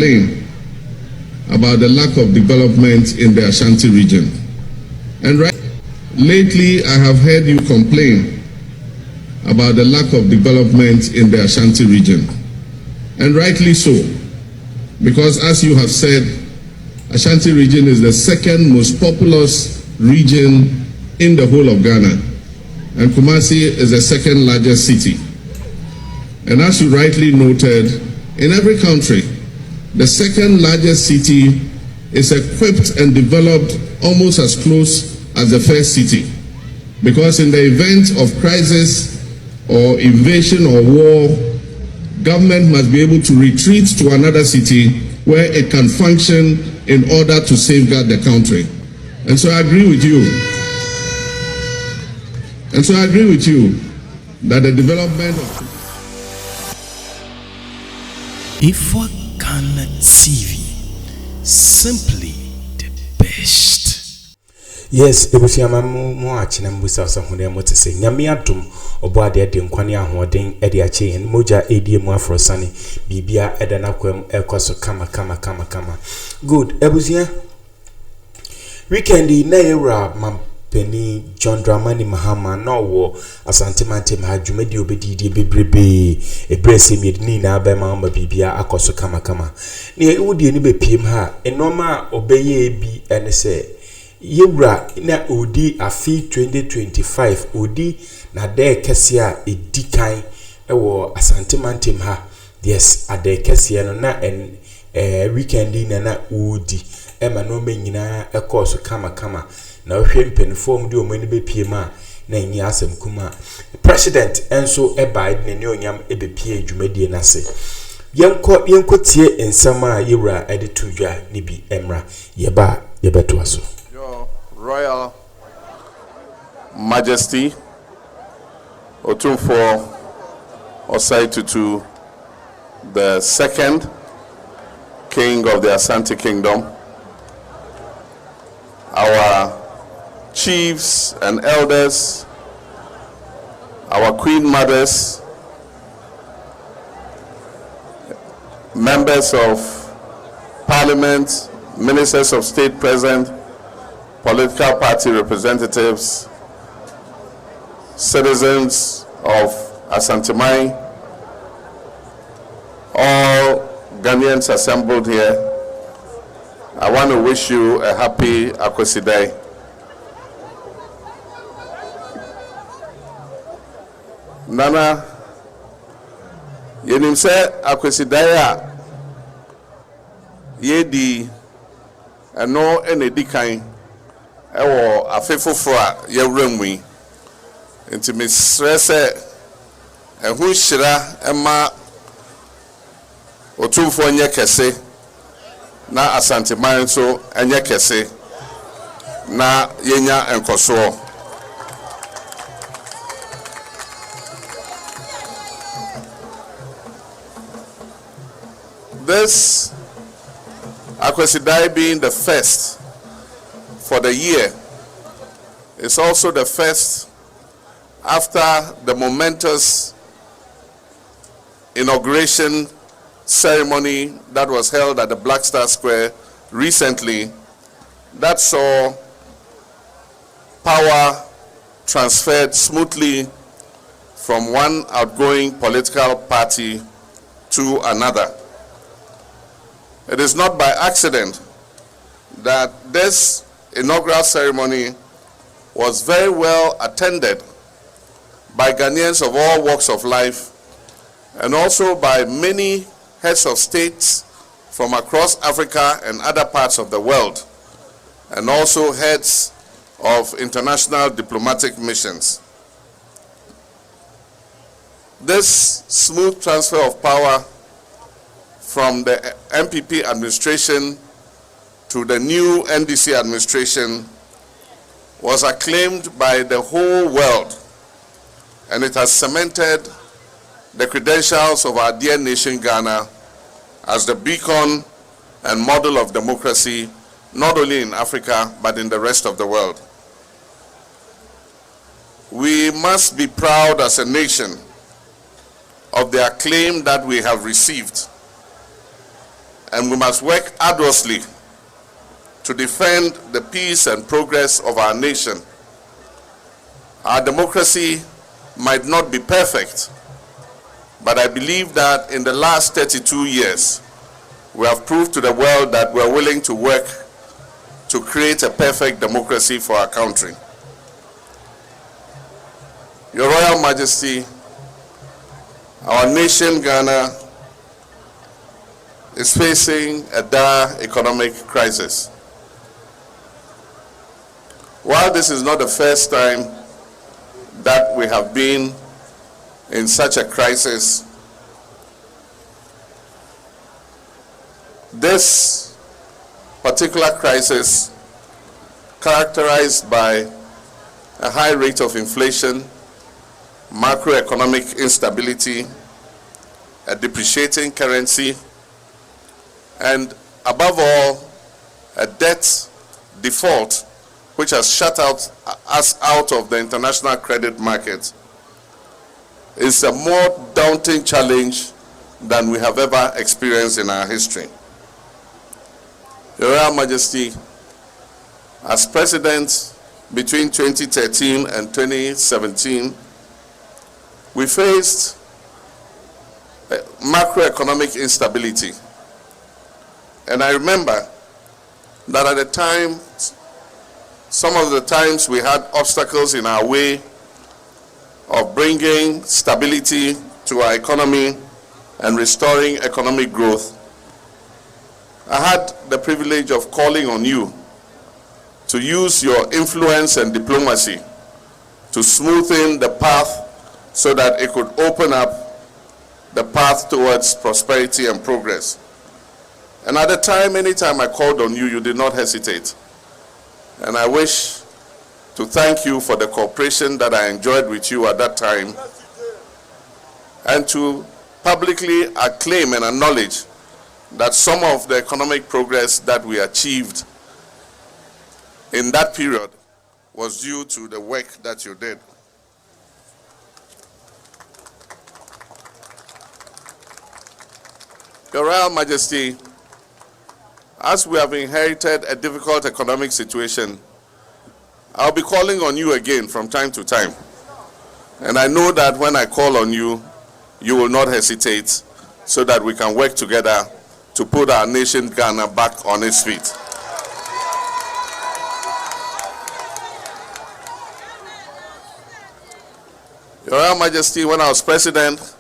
complain about the lack of development in the Ashanti region. And lately, I have heard you complain about the lack of development in the Ashanti region. And rightly so, because as you have said, Ashanti region is the second most populous region in the whole of Ghana, and Kumasi is the second largest city. And as you rightly noted, in every country, the second largest city is equipped and developed almost as close as the first city. Because in the event of crisis or invasion or war, government must be able to retreat to another city where it can function in order to safeguard the country. And so I agree with you. That the development of Ifwa Ghana TV, simply the best. Yes, ebusiama mu achina mbusa so hode motese nyame adom obo ade de nkwane ahoden ede ache en moja edie mu afrosane bibia ede na kwam ekoso kama good ebusia weekend na era Penny John Dramani Mahama no wo Asantiman ha dwumadi obedidi bebrebe ebrese medini na ba Mahama bibia akoso kama ne wudie ni bepiem ha enoma obeye bi ene se yewura na odi afi 2025 odi na de kese a edikan ewo Asantiman ha yes ade kese no na weekend na odi ema no menyina ekoso kama na ohwe mpenfo de omani bepie ma na nyi asem kuma president enso Biden ne onyam ebepie dwumadie nase yenko tie ensama yewura edetudwa ni bi emra yebeto aso. Your Royal Majesty Otumfur Osei the second King of the Asante Kingdom, our chiefs and elders, our queen mothers, members of parliament, ministers of state present, political party representatives, citizens of Asantiman, all Ghanaians assembled here, I want to wish you a happy Akwesi Day. Nana, yenim se Akwesi Day a yedi eno enedi kan ewo afefoforo a yewremu yi enti mesre se ehu hira ema Otumfur nye kese na Asantiman so enye kese na yenya enkoso. This Akwesi Day being the first for the year is also the first after the momentous inauguration ceremony that was held at the Black Star Square recently that saw power transferred smoothly from one outgoing political party to another. It is not by accident that this inaugural ceremony was very well attended by Ghanaians of all walks of life and also by many heads of states from across Africa and other parts of the world, and also heads of international diplomatic missions. This smooth transfer of power from the MPP administration to the new NDC administration was acclaimed by the whole world, and it has cemented the credentials of our dear nation Ghana as the beacon and model of democracy, not only in Africa, but in the rest of the world. We must be proud as a nation of the acclaim that we have received. and we must work arduously to defend the peace and progress of our nation. Our democracy might not be perfect, but I believe that in the last 32 years, we have proved to the world that we are willing to work to create a perfect democracy for our country. Your Royal Majesty, our nation, Ghana, is facing a dire economic crisis. While this is not the first time that we have been in such a crisis, this particular crisis, characterized by a high rate of inflation, macroeconomic instability, a depreciating currency, and above all, a debt default which has shut us out of the international credit market, is a more daunting challenge than we have ever experienced in our history. Your Royal Majesty, as President between 2013 and 2017, we faced macroeconomic instability. And I remember that at the time, some of the times we had obstacles in our way of bringing stability to our economy and restoring economic growth. I had the privilege of calling on you to use your influence and diplomacy to smoothen the path so that it could open up the path towards prosperity and progress. And at the time, anytime I called on you, you did not hesitate. And I wish to thank you for the cooperation that I enjoyed with you at that time, and to publicly acclaim and acknowledge that some of the economic progress that we achieved in that period was due to the work that you did. Your Royal Majesty, as we have inherited a difficult economic situation, I'll be calling on you again from time to time. And I know that when I call on you, you will not hesitate, so that we can work together to put our nation, Ghana, back on its feet. Your Royal Majesty, when I was President,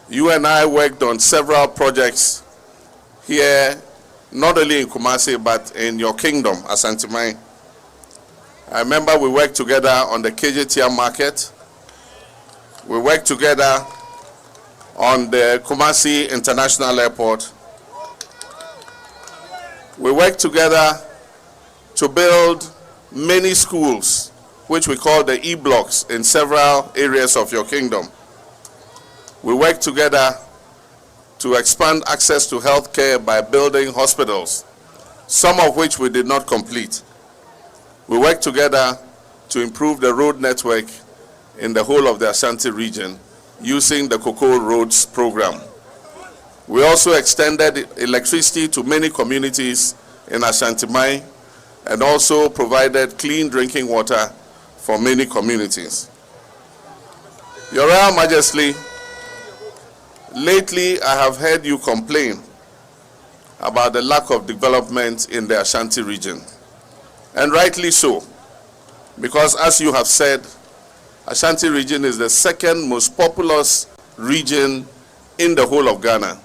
you and I worked on several projects here, not only in Kumasi, but in your kingdom, Asantiman. I remember we worked together on the KJTR market. We worked together on the Kumasi International Airport. We worked together to build many schools, which we call the E-blocks, in several areas of your kingdom. We worked together to expand access to health care by building hospitals, some of which we did not complete. We worked together to improve the road network in the whole of the Ashanti region using the Cocoa Roads program. We also extended electricity to many communities in Asantiman and also provided clean drinking water for many communities. Your Royal Majesty, lately I have heard you complain about the lack of development in the Ashanti region. And rightly so, because as you have said, Ashanti region is the second most populous region in the whole of Ghana,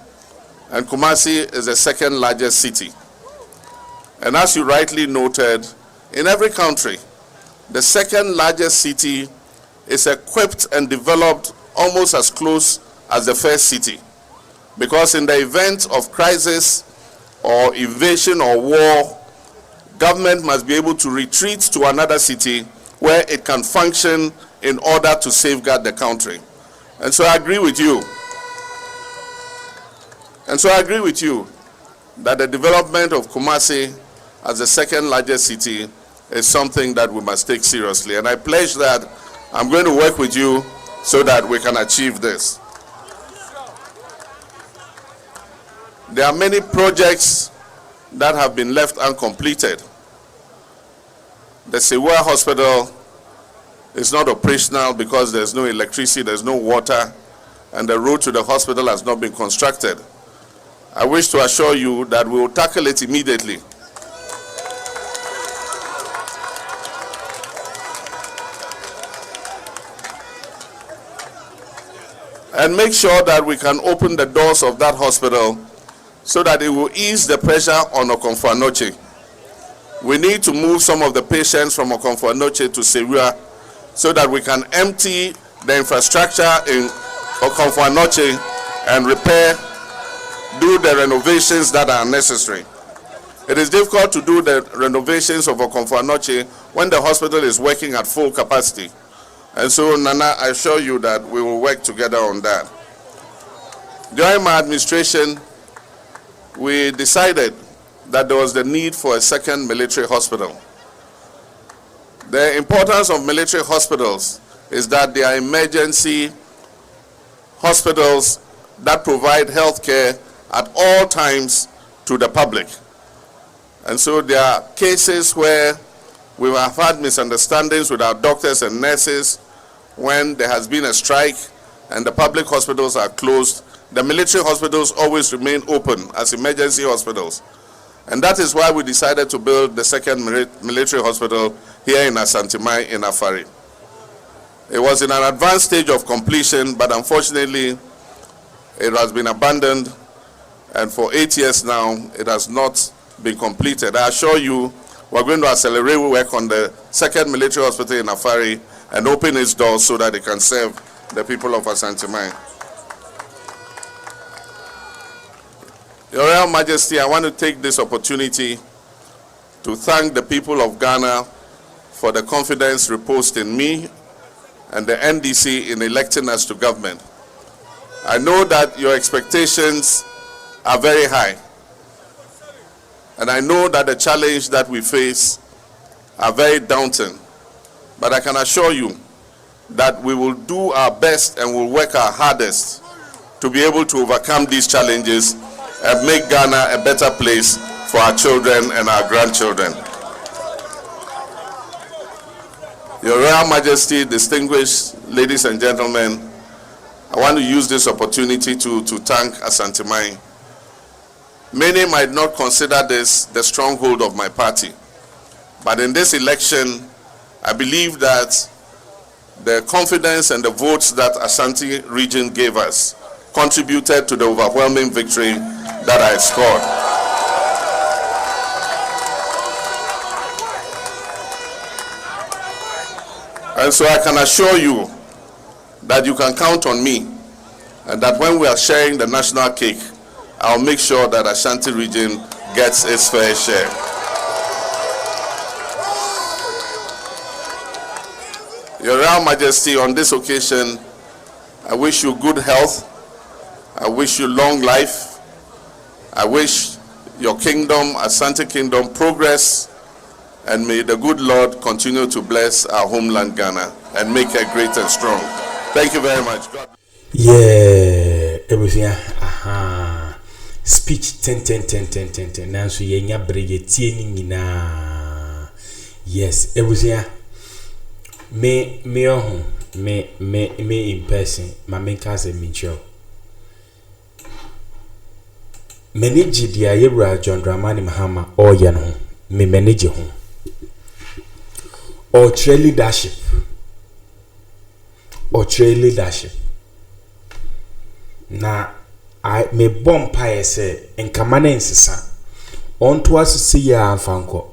and Kumasi is the second largest city. And as you rightly noted, in every country, the second largest city is equipped and developed almost as close as the first city, because in the event of crisis or invasion or war, government must be able to retreat to another city where it can function in order to safeguard the country. And so I agree with you. That the development of Kumasi as the second largest city is something that we must take seriously. And I pledge that I'm going to work with you so that we can achieve this. There are many projects that have been left uncompleted. The Sewa Hospital is not operational because there's no electricity, there's no water, and the road to the hospital has not been constructed. I wish to assure you that we will tackle it immediately. And make sure that we can open the doors of that hospital so that it will ease the pressure on Otumfur Anoche. We need to move some of the patients from Otumfur Anoche to Sewa so that we can empty the infrastructure in Otumfur Anoche and repair, do the renovations that are necessary. It is difficult to do the renovations of Otumfur Anoche when the hospital is working at full capacity. And so, Nana, I assure you that we will work together on that. During my administration, we decided that there was the need for a second military hospital. The importance of military hospitals is that they are emergency hospitals that provide health care at all times to the public. And so there are cases where we have had misunderstandings with our doctors and nurses when there has been a strike and the public hospitals are closed. The military hospitals always remain open as emergency hospitals. And that is why we decided to build the second military hospital here in Asantiman in Afari. It was in an advanced stage of completion, but unfortunately, it has been abandoned, and for 8 years now, it has not been completed. I assure you, we're going to accelerate work on the second military hospital in Afari and open its doors so that it can serve the people of Asantiman. Your Royal Majesty, I want to take this opportunity to thank the people of Ghana for the confidence reposed in me and the NDC in electing us to government. I know that your expectations are very high, and I know that the challenge that we face are very daunting, but I can assure you that we will do our best and will work our hardest to be able to overcome these challenges and make Ghana a better place for our children and our grandchildren. Your Royal Majesty, distinguished ladies and gentlemen, I want to use this opportunity to thank Asantiman. Many might not consider this the stronghold of my party, but in this election, I believe that the confidence and the votes that Ashanti region gave us contributed to the overwhelming victory that I scored. And so I can assure you that you can count on me, and that when we are sharing the national cake, I'll make sure that Ashanti region gets its fair share. Your Royal Majesty, on this occasion, I wish you good health. I wish you long life. I wish your kingdom, Asante Kingdom, progress, and may the good Lord continue to bless our homeland Ghana and make it great and strong. Thank you very much. God. Yeah, everything. Speech 10. Nanso yenya brege tie ni nyina. Yes, everything. Me in person, my main cousin Mitchell. Manage the Ayera John Dramani Mahama or Yano, me manage home. Or trail leadership. Na I me bomb pie say in Kamanensis on to us see ya and Fanko.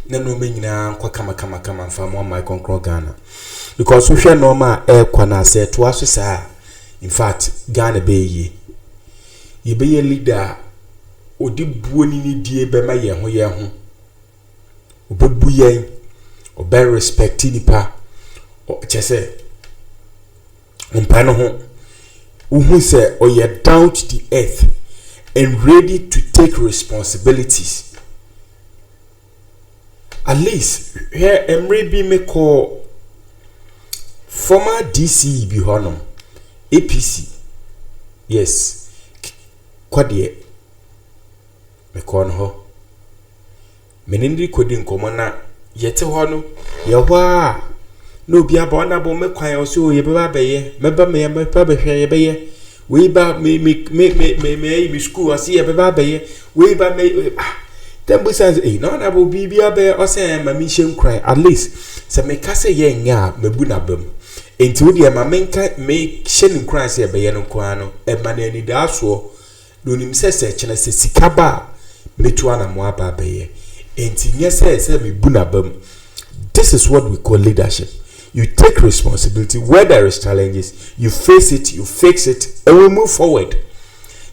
No meaning kwa kama from one my concro Ghana. Because we share normal air kwana say to us say in fact Ghana be ye be a leader odi buoni ni die be ma ye ho obebu yen obe respect nipa o chese mpano ho who say oh you down to the earth and ready to take responsibilities. At least here Emre be me call former DC be honor APC. Yes. Kwadie me kon ho menindi kodi nkomo na yete ho no ye ho a no bia ba na bo me kwan o so ye ba beye meba me meba be hwe ye beye we ba me school o si ye ba beye we ba me tembu sense no na bo bibia be o se ma mi hye nkran at least se me ka se ye nya mebu na bam enti wo de ma menka me hye nkran se ye beye no kwa no e ma na ni da so no nim se chene se sikaba metu ana mo aba beye enti nye se mebu na bam. This is what we call leadership. You take responsibility where there is challenges, you face it, you fix it, and we move forward.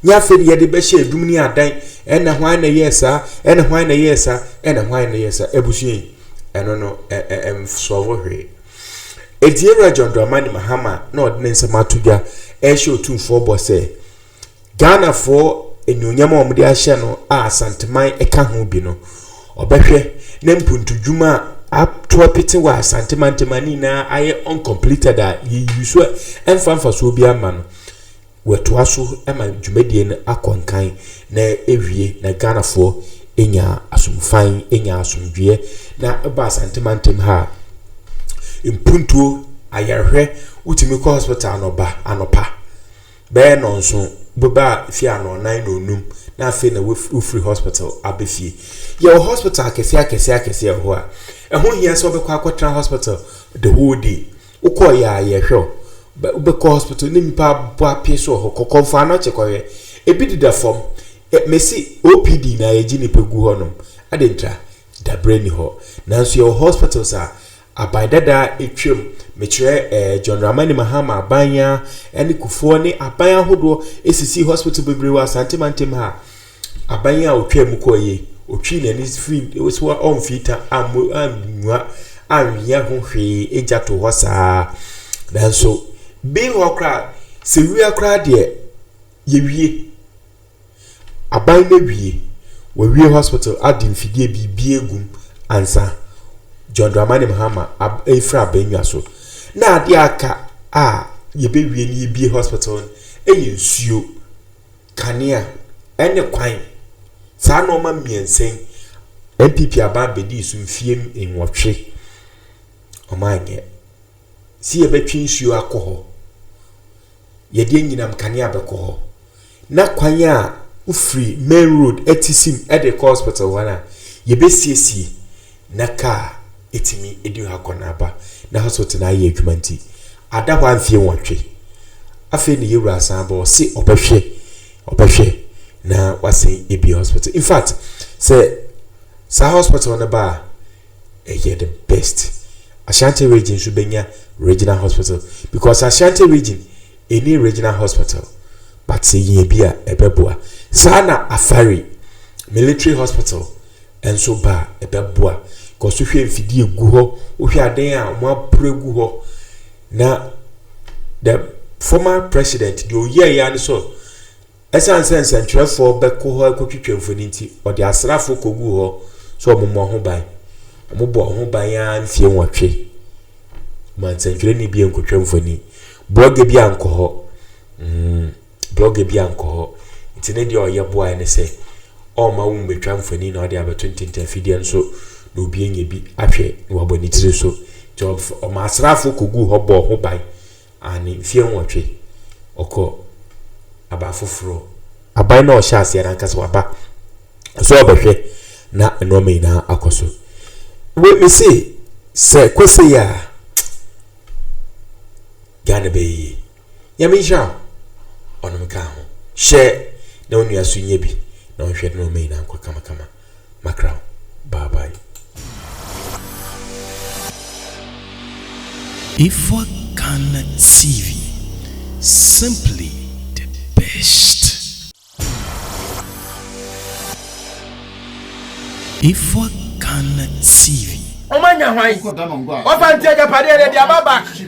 Nya fe de be hye dumni adan ena hwan na yesa ena hwan na yesa ena hwan na yesa ebusuyin eno no so wo hwe Ediera John Dramani Mahama na odne nsamatuga ehye Otumfur bo se Ghana for enyonyam omde ahye no Asantiman eka ho bi no obehwe na mpuntudwuma to pity wa Asantiman na aye uncompleted that you so emfa so bi ama no weto aso ema dwumadie na akonkan na ewie na Ghana for enya asumfan enya asumdwe na ba Asantiman ha impuntu ayarhwe utimi ko hospital no ba anopa be no nso boba fi ano 9 onum na afi na we free hospital abefie ye hospital akese ho a ehun hia so be kwa akotra hospital the whole day ukọ ya yehwe be ko hospital ni mpa bo apeso ho kokonfa na chekwe ebi dida form mesi OPD na yeji ni pegu ho no adentra da brain ho nanso your hospitals are abaidada etwem mekire John Dramani Mahama abanya ene kufuo ne abanya hodo esisi hospital bebrewa Asantiman ha abanya otwem koye otwi na ni free so on fita amwa anwia ho hwe ejato ho saa nanso be ho kra se wi akra de yewie aban na wie we hospital adim fidie bibie egum ansa John Dramani Mahama efra benwa so na ade aka yebewie ni bie hospital nsuo kanea ene kwan sa no ma miensen MPP aba bedi su mfiem enwotwe omanye si yebetwi nsuo akoho yede nyinam kanea bekoho na kwan a ufri main road etisim ede hospital wana yebesiesie na ka etimi edi hakonaba na hospital na ye adwumanti ada hwa mfie nwotwe afi ne yewura asanba si obehwe na wase ebi hospital. In fact say hospital na ba the best Ashanti region should be regional hospital because Ashanti region any regional hospital but say ye bia ebeboa sana afari military hospital and so ba ebeboa because we mfidie gu ho ohwe aden a mo apregu ho na the former president the oye ya so essence central for beko ho akotwetwemfoni nti ode asrafo kogu ho so omomo ho ban omobo ho ban ya mfie nwotwe man central ni bi enkotwemfoni blog bi anko ho blog bi anko ho nti ne de oye boa ne se o ma wo mbetwamfoni na ode abeto ntinta fidie so no bi enye bi ahwe wo aboni tire so job o ma asrafo kogu ho bo ho ban ani mfie nwotwe oko aba foforo aban na o sha ase na nkasa waba so obehwe na enome na akoso we me say kwese ya Ghana be ya me sha onom ka ho she na onu aso nye bi na ohwe na enome na akwa kama makra bye bye. Ifwa Ghana TV, simply the best. Ifwa Ghana TV. Omanya hwan. Ofa ntia japade de dia baba.